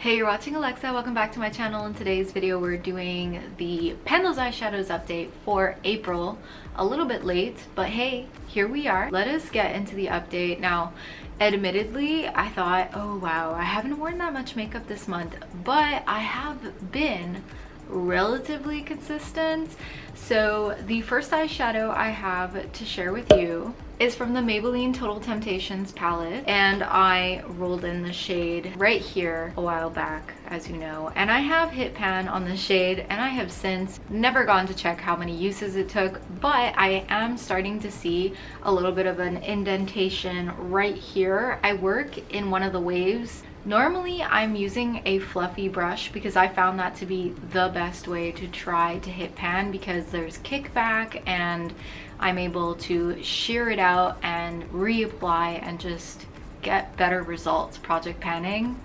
Hey, you're watching Alexa. Welcome back to my channel. In today's video, we're doing the THOSE Eyeshadows update for April. A little bit late, but hey, here we are. Let us get into the update. Now, admittedly, I thought, oh wow, I haven't worn that much makeup this month, but I have been relatively consistent. So the first eyeshadow I have to share with you is from the Maybelline Total Temptations palette, and I rolled in the shade right here a while back, as you know, and I have hit pan on the shade, and I have since never gone to check how many uses it took, but I am starting to see a little bit of an indentation right here. I work in one of the waves. Normally I'm using a fluffy brush because I found that to be the best way to try to hit pan, because there's kickback and I'm able to shear it out and reapply and just get better results project panning.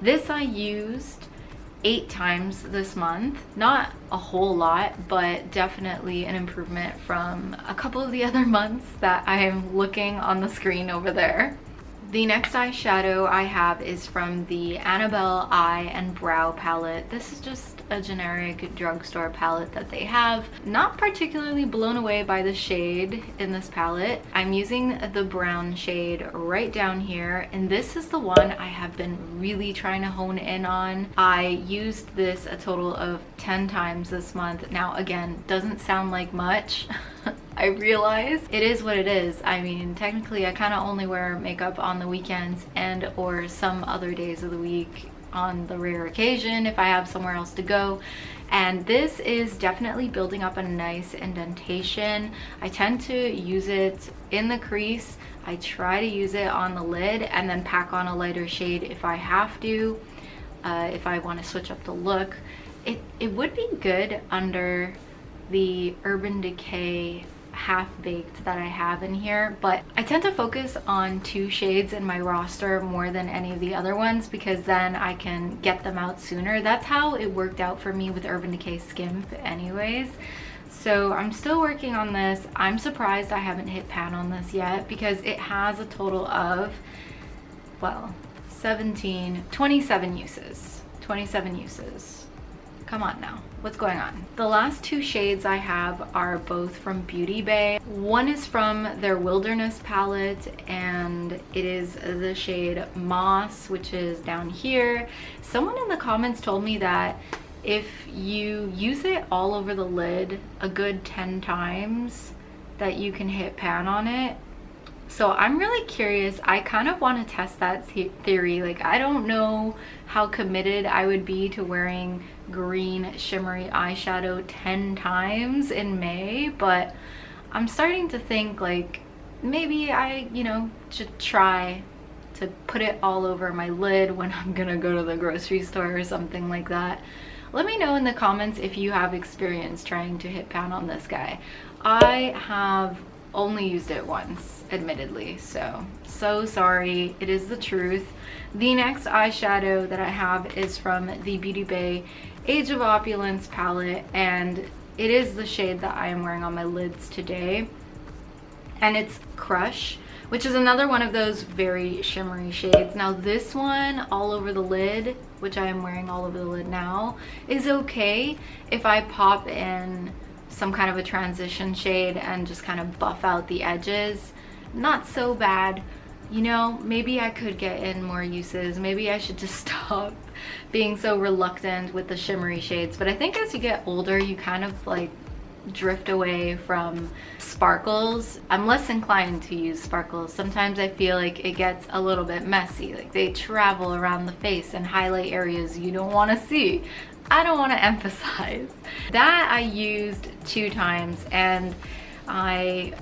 This I used 8 times this month. Not a whole lot, but definitely an improvement from a couple of the other months that I am looking on the screen over there. The next eyeshadow I have is from the Annabelle Eye and Brow palette. This is just a generic drugstore palette that they have. Not particularly blown away by the shade in this palette. I'm using the brown shade right down here, and this is the one I have been really trying to hone in on. I used this a total of 10 times this month. Now again, doesn't sound like much. I realize it is what it is. I mean, technically I kind of only wear makeup on the weekends and or some other days of the week on the rare occasion if I have somewhere else to go. And this is definitely building up a nice indentation. I tend to use it in the crease. I try to use it on the lid and then pack on a lighter shade if I have to, if I want to switch up the look. It would be good under the Urban Decay half-baked that I have in here, but I tend to focus on 2 shades in my roster more than any of the other ones, because then I can get them out sooner. That's how it worked out for me with Urban Decay Skimp anyways. So I'm still working on this. I'm surprised I haven't hit pan on this yet, because it has a total of, well, 27 uses. 27 uses. Come on now, what's going on? The last 2 shades I have are both from Beauty Bay. One is from their Wilderness palette, and it is the shade Moss, which is down here. Someone in the comments told me that if you use it all over the lid a good 10 times, that you can hit pan on it. So I'm really curious. I kind of want to test that theory. Like, I don't know how committed I would be to wearing green shimmery eyeshadow 10 times in May, but I'm starting to think like maybe I, should try to put it all over my lid when I'm gonna go to the grocery store or something like that. Let me know in the comments if you have experience trying to hit pan on this guy. I have only used it once, admittedly, so sorry. It is the truth. The next eyeshadow that I have is from the Beauty Bay Age of Opulence palette, and it is the shade that I am wearing on my lids today, and it's Crush, which is another one of those very shimmery shades. Now this one all over the lid, which I am wearing all over the lid now, is okay if I pop in some kind of a transition shade and just kind of buff out the edges. Not so bad. Maybe I could get in more uses. Maybe I should just stop being so reluctant with the shimmery shades. But I think as you get older, you kind of like drift away from sparkles. I'm less inclined to use sparkles. Sometimes I feel like it gets a little bit messy. Like they travel around the face and highlight areas you don't want to see. I don't want to emphasize. That I used 2 times, and I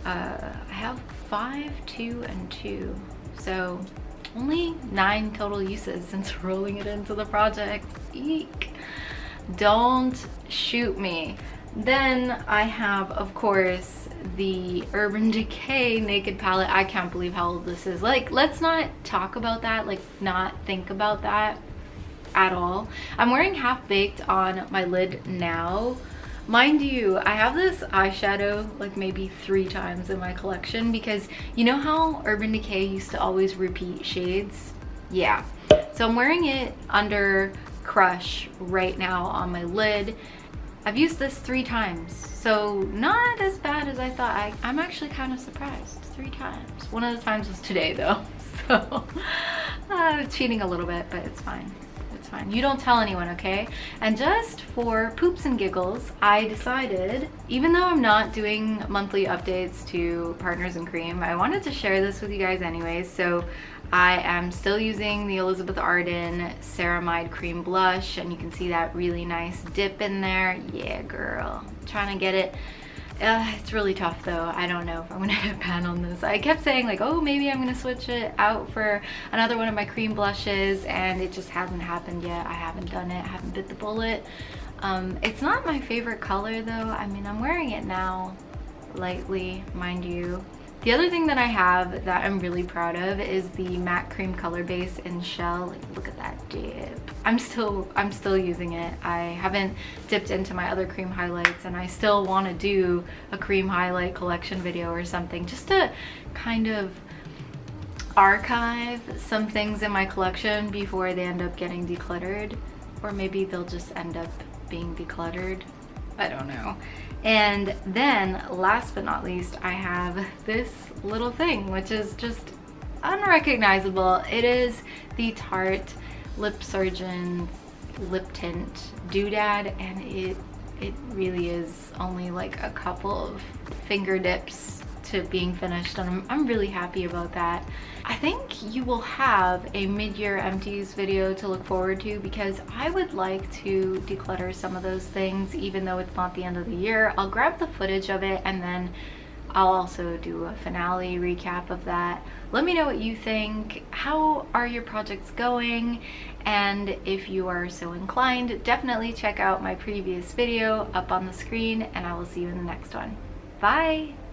have 5, 2, and 2. So only 9 total uses since rolling it into the project. Eek. Don't shoot me. Then I have, of course, the Urban Decay Naked palette. I can't believe how old this is. Like, let's not talk about that, like not think about that at all. I'm wearing Half Baked on my lid now. Mind you, I have this eyeshadow like maybe 3 times in my collection, because you know how Urban Decay used to always repeat shades? Yeah, So I'm wearing it under Crush right now on my lid. I've used this 3 times, so not as bad as I thought. I'm actually kind of surprised. 3 times. One of the times was today though, so I'm cheating a little bit, but it's fine. It's fine. You don't tell anyone, okay? And just for poops and giggles, I decided, even though I'm not doing monthly updates to Partners in Cream, I wanted to share this with you guys anyways. So I am still using the Elizabeth Arden Ceramide Cream Blush, and you can see that really nice dip in there. Yeah, girl. I'm trying to get it. It's really tough though. I don't know if I'm gonna hit pan on this. I kept saying like, oh, maybe I'm gonna switch it out for another one of my cream blushes, and it just hasn't happened yet. I haven't done it. I haven't bit the bullet. It's not my favorite color though. I mean, I'm wearing it now lightly, mind you. The other thing that I have that I'm really proud of is the matte cream color base in Shell. Like, look at that dip. I'm still using it. I haven't dipped into my other cream highlights, and I still want to do a cream highlight collection video or something, just to kind of archive some things in my collection before they end up getting decluttered, or maybe they'll just end up being decluttered. I don't know. And then last but not least, I have this little thing, which is just unrecognizable. It is the Tarte Lip Surgeon lip tint doodad, and it really is only like a couple of finger dips to being finished, and I'm really happy about that. I think you will have a mid-year empties video to look forward to, because I would like to declutter some of those things even though it's not the end of the year. I'll grab the footage of it, and then I'll also do a finale recap of that. Let me know what you think. How are your projects going? And if you are so inclined, definitely check out my previous video up on the screen, and I will see you in the next one. Bye!